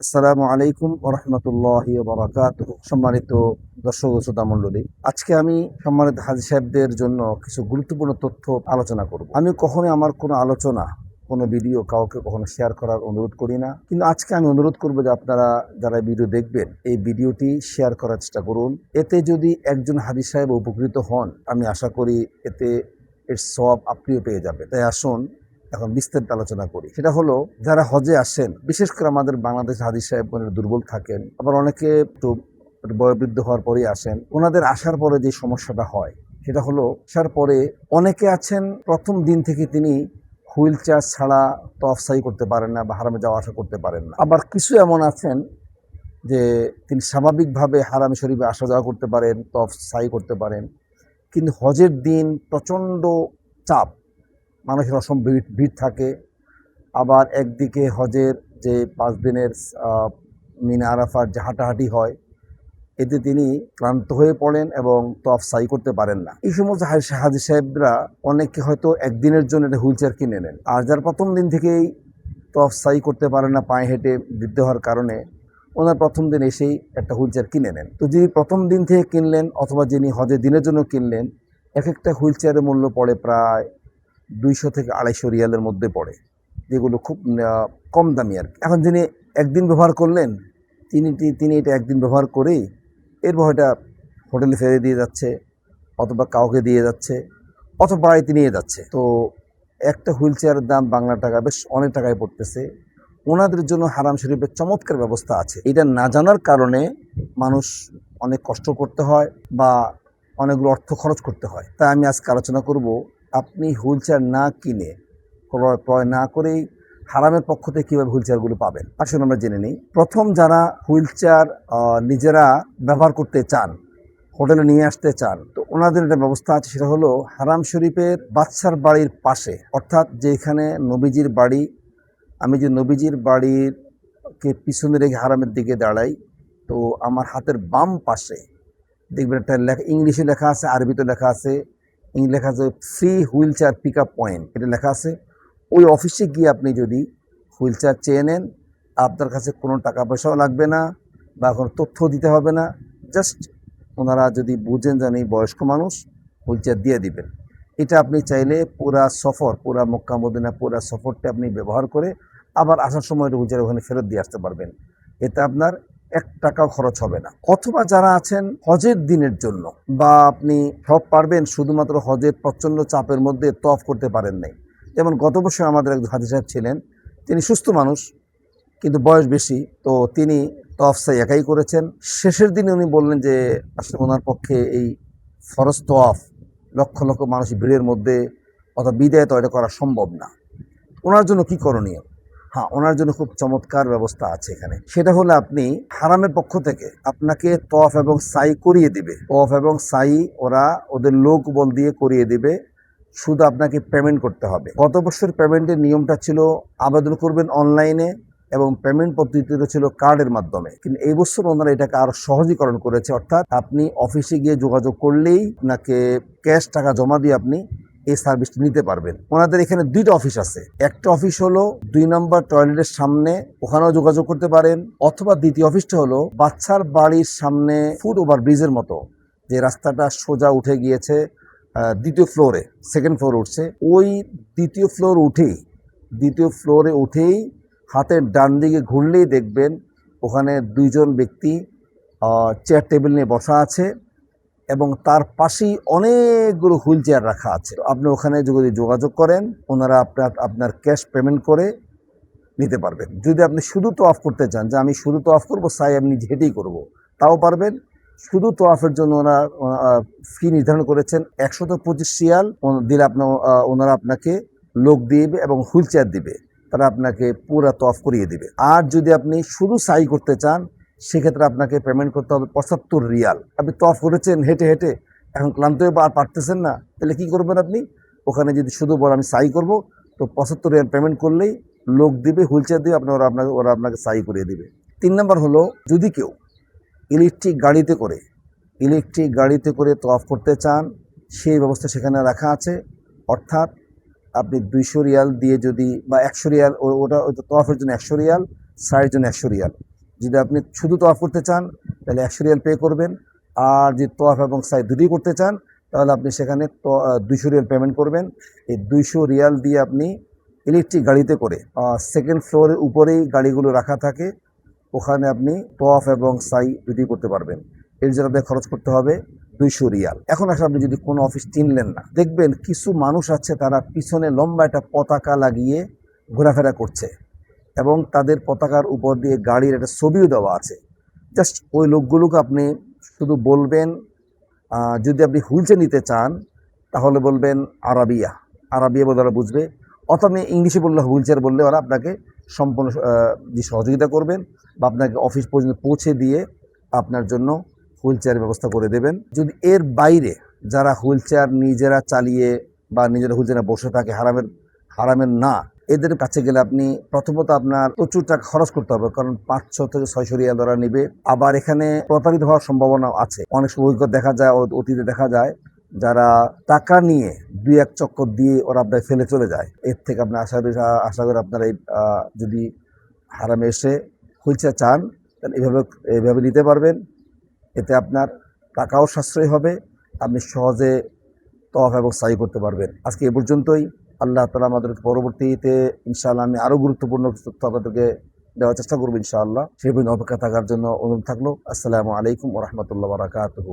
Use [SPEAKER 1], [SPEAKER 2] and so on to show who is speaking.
[SPEAKER 1] আসসালামু আলাইকুম ওয়া রাহমাতুল্লাহি ওয়া বারাকাতুহু। সম্মানিত দর্শক ও শ্রোতা মণ্ডলী, আজকে আমি সম্মানিত হাজী সাহেবদের জন্য কিছু গুরুত্বপূর্ণ তথ্য আলোচনা করব। আমি কখনোই আমার কোনো আলোচনা, কোনো ভিডিও কাউকে কখনো শেয়ার করার অনুরোধ করি না, কিন্তু আজকে আমি অনুরোধ করব যে আপনারা যারা ভিডিও দেখবেন এই ভিডিওটি শেয়ার করার চেষ্টা করুন। এতে যদি একজন হাজী সাহেব উপকৃত হন, আমি আশা করি এতে এর সওয়াব আপনিও পেয়ে যাবেন। তাই আসুন এখন বিস্তারিত আলোচনা করি। সেটা হলো, যারা হজে আসেন, বিশেষ করে আমাদের বাংলাদেশ হাজী সাহেব দুর্বল থাকেন, আবার অনেকে একটু বয়োবৃদ্ধ হওয়ার পরেই আসেন। ওনাদের আসার পরে যে সমস্যাটা হয় সেটা হলো, আসার পরে অনেকে আছেন প্রথম দিন থেকে তিনি হুইল চেয়ার ছাড়া তওয়াফ সাই করতে পারেন না বা হারামে যাওয়া আসা করতে পারেন না। আবার কিছু এমন আছেন যে তিনি স্বাভাবিকভাবে হারামে শরীফে আসা যাওয়া করতে পারেন, তওয়াফ সাই করতে পারেন, কিন্তু হজের দিন প্রচণ্ড চাপ, মানুষের অসম্ভব ভিড় থাকে। আবার একদিকে হজের যে 5 দিনের মিনা আরাফার যে হাঁটাহাঁটি হয়, এতে তিনি ক্লান্ত হয়ে পড়েন এবং তওয়াফ সাই করতে পারেন না। এই সমস্ত হাজী সাহেবরা অনেকে হয়তো একদিনের জন্য একটা হুইল চেয়ার কিনে নেন, আর যারা প্রথম দিন থেকেই তওয়াফ সাই করতে পারেন না পায়ে হেঁটে বৃদ্ধ হওয়ার কারণে, ওনার প্রথম দিন এসেই একটা হুইল চেয়ার কিনে নেন। তো যিনি প্রথম দিন থেকে কিনলেন অথবা যিনি হজের দিনের জন্য কিনলেন, এক একটা হুইল চেয়ারের মূল্য পড়ে প্রায় 200 থেকে 250 রিয়ালের মধ্যে পড়ে, যেগুলো খুব কম দামি আর কি। এখন যিনি একদিন ব্যবহার করলেন, তিনি এটা একদিন ব্যবহার করেই এরপর এটা হোটেলে ফেলে দিয়ে যাচ্ছে, অথবা কাউকে দিয়ে যাচ্ছে, অথবা বাড়িতে নিয়ে যাচ্ছে। তো একটা হুইল চেয়ারের দাম বাংলা টাকা বেশ অনেক টাকায় পড়তেছে। ওনাদের জন্য হারাম শরীফের চমৎকার ব্যবস্থা আছে। এটা না জানার কারণে মানুষ অনেক কষ্ট করতে হয় বা অনেকগুলো অর্থ খরচ করতে হয়। তাই আমি আজকে আলোচনা করব, আপনি হুইল চেয়ার না কিনে, ক্রয় না করেই হারামের পক্ষ থেকে কীভাবে হুইল চেয়ারগুলো পাবেন। আসলে আমরা জেনে নিই। প্রথম যারা হুইল চেয়ার নিজেরা ব্যবহার করতে চান, হোটেলে নিয়ে আসতে চান, তো ওনাদের একটা ব্যবস্থা আছে। সেটা হলো, হারাম শরীফের বাদশার বাড়ির পাশে, অর্থাৎ যেখানে নবীজির বাড়ি, আমি যে নবীজির বাড়িকে পিছনে রেখে হারামের দিকে দাঁড়াই, তো আমার হাতের বাম পাশে দেখবেন একটা লেখা, ইংলিশে লেখা আছে, আরবিতে লেখা আছে। লেখা আছে free wheelchair pick up point, এটা লেখা আছে। ওই অফিসে গিয়ে আপনি যদি হুইল চেয়ার চেয়ে নেন, আপনার কাছে কোনো টাকা পয়সাও লাগবে না বা কোনো তথ্য দিতে হবে না। জাস্ট ওনারা যদি বুঝেন যে এই বয়স্ক মানুষ, হুইল চেয়ার দিয়ে দিবেন। এটা আপনি চাইলে পুরা মক্কা মদিনা পুরা সফরটা আপনি ব্যবহার করে আবার আসার সময় হুইল চেয়ার ওখানে ফেরত দিয়ে আসতে পারবেন। এতে আপনার 1 টাকাও খরচ হবে না। অথবা যারা আছেন হজের দিনের জন্য, বা আপনি সব পারবেন, শুধুমাত্র হজের প্রচণ্ড চাপের মধ্যে তওয়াফ করতে পারেন নাই। যেমন গত বছর আমাদের এক হাজী সাহেব ছিলেন, তিনি সুস্থ মানুষ কিন্তু বয়স বেশি, তো তিনি তওয়াফ সাই একাই করেছেন। শেষের দিনে উনি বললেন যে আসলে ওনার পক্ষে এই ফরজ তওয়াফ লক্ষ লক্ষ মানুষের ভিড়ের মধ্যে অথবা বিদায় তো এটা করা সম্ভব না। ওনার জন্য কি করণীয়? হ্যাঁ, ওনার জন্য খুব চমৎকার ব্যবস্থা আছে এখানে। সেটা হলো, আপনি হারামের পক্ষ থেকে আপনাকে তওয়াফ এবং সাই করিয়ে দিবে। তওয়াফ এবং সাই ওরা ওদের লোক বল দিয়ে করিয়ে দিবে, শুধু আপনাকে পেমেন্ট করতে হবে। গত বছর পেমেন্টের নিয়মটা ছিল আবেদন করবেন অনলাইনে এবং পেমেন্ট পদ্ধতিটা ছিল কার্ডের মাধ্যমে, কিন্তু এই বছর ওনারা এটাকে আরো সহজীকরণ করেছে। অর্থাৎ আপনি অফিসে গিয়ে যোগাযোগ করলেই আপনাকে ক্যাশ টাকা জমা দিয়ে আপনি এই সার্ভিসটি নিতে পারবেন। ওনাদের এখানে 2টা অফিস আছে। একটা অফিস হলো 2 নম্বর টয়লেটের সামনে, ওখানেও যোগাযোগ করতে পারেন। অথবা দ্বিতীয় অফিসটা হলো বাচ্চার বাড়ির সামনে ফুট ওভার ব্রিজের মতো যে রাস্তাটা সোজা উঠে গিয়েছে দ্বিতীয় ফ্লোরে, সেকেন্ড ফ্লোর উঠছে, ওই দ্বিতীয় ফ্লোরে উঠেই হাতের ডান দিকে ঘুরলেই দেখবেন ওখানে 2 জন ব্যক্তি চেয়ার টেবিল নিয়ে বসা আছে এবং তার পাশেই অনেকগুলো হুইল চেয়ার রাখা আছে। আপনি ওখানে যদি যোগাযোগ করেন, ওনারা আপনার ক্যাশ পেমেন্ট করে নিতে পারবেন। যদি আপনি শুধু তওয়াফ করতে চান, যে আমি শুধু তওয়াফ করবো, সাই আমি হেঁটেই করবো, তাও পারবেন। শুধু তওয়াফের জন্য ফি নির্ধারণ করেছেন 125 রিয়াল দিলে ওনারা আপনাকে লোক দিবে এবং হুইল চেয়ার দিবে, তারা আপনাকে পুরা তওয়াফ করিয়ে দিবে। আর যদি আপনি শুধু সাই করতে চান, সেক্ষেত্রে আপনাকে পেমেন্ট করতে হবে 75 রিয়াল। আপনি তওয়াফ করেছেন হেঁটে হেঁটে, এখন ক্লান্ত হয়ে আর পারতেছেন না, তাহলে কি করবেন আপনি? ওখানে যদি শুধু বলেন আমি সাই করব, তো 75 রিয়াল পেমেন্ট করলেই লোক দিবে, হুইল চেয়ার দিবে, ওরা আপনাকে সাই করিয়ে দিবে। 3 নম্বর হলো, যদি কেউ ইলেকট্রিক গাড়িতে করে তওয়াফ করতে চান, সেই ব্যবস্থা সেখানে রাখা আছে। অর্থাৎ আপনি 200 রিয়াল দিয়ে যদি, বা 100 রিয়াল, ওটা তওয়াফের জন্য 100 রিয়াল, সাইয়ের জন্য 100 রিয়াল, যদি আপনি শুধু তওয়াফ করতে চান তাহলে 100 রিয়াল পে করবেন, আর যদি তওয়াফ এবং সাই দুটোই করতে চান তাহলে আপনি সেখানে 200 রিয়াল পেমেন্ট করবেন। এই 200 রিয়াল দিয়ে আপনি ইলেকট্রিক গাড়িতে করে সেকেন্ড ফ্লোরের উপরেই গাড়িগুলো রাখা থাকে, ওখানে আপনি তওয়াফ এবং সাই দুটোই করতে পারবেন। এর জন্য আপনাকে খরচ করতে হবে 200 রিয়াল। এখন আসলে আপনি যদি কোনো অফিস চিনলেন না, দেখবেন কিছু মানুষ আছে তারা পিছনে লম্বা একটা পতাকা লাগিয়ে ঘোরাফেরা করছে এবং তাদের পতাকার উপর দিয়ে গাড়ির একটা ছবিও দেওয়া আছে। জাস্ট ওই লোকগুলোকে আপনি শুধু বলবেন, যদি আপনি হুইলচেয়ার নিতে চান তাহলে বলবেন আরাবিয়া, আরাবিয়া বলে ওরা বুঝবে, অথবা আপনি ইংলিশে বললে হুইলচেয়ার বললে ওরা আপনাকে সম্পূর্ণ যে সহযোগিতা করবেন বা আপনাকে অফিস পর্যন্ত পৌঁছে দিয়ে আপনার জন্য হুইলচেয়ারের ব্যবস্থা করে দেবেন। যদি এর বাইরে যারা হুইলচেয়ার নিজেরা চালিয়ে বা নিজেরা হুইলচেয়ারে বসে থাকে হারামের না, এদের কাছে গেলে আপনি প্রথমত আপনার প্রচুর টাকা খরচ করতে হবে, কারণ 500 থেকে 600 রিয়াল ধরা নেবে। আবার এখানে প্রতারিত হওয়ার সম্ভাবনা আছে। অনেক সময় দেখা যায়, অতীতে দেখা যায় যারা টাকা নিয়ে 2-1 চক্কর দিয়ে ওরা আপনার ফেলে চলে যায়। এর থেকে আপনি আশা করি আপনারা এই যদি হারামে এসে হুইলচেয়ার চান তাহলে এইভাবে নিতে পারবেন। এতে আপনার টাকাও সাশ্রয় হবে, আপনি সহজে তওয়াফ এবং সাই করতে পারবেন। আজকে এ পর্যন্তই। আল্লাহ তাআলা আমাদের পরবর্তীতে ইনশাআল্লাহ আমি আরও গুরুত্বপূর্ণ তথ্য আপনাদেরকে দেওয়ার চেষ্টা করবো ইনশাআল্লাহ। সেই পর্যন্ত অপেক্ষা থাকার জন্য অনুরোধ থাকলো। আসসালামু আলাইকুম ওয়া রাহমাতুল্লাহি ওয়া বারাকাতুহু।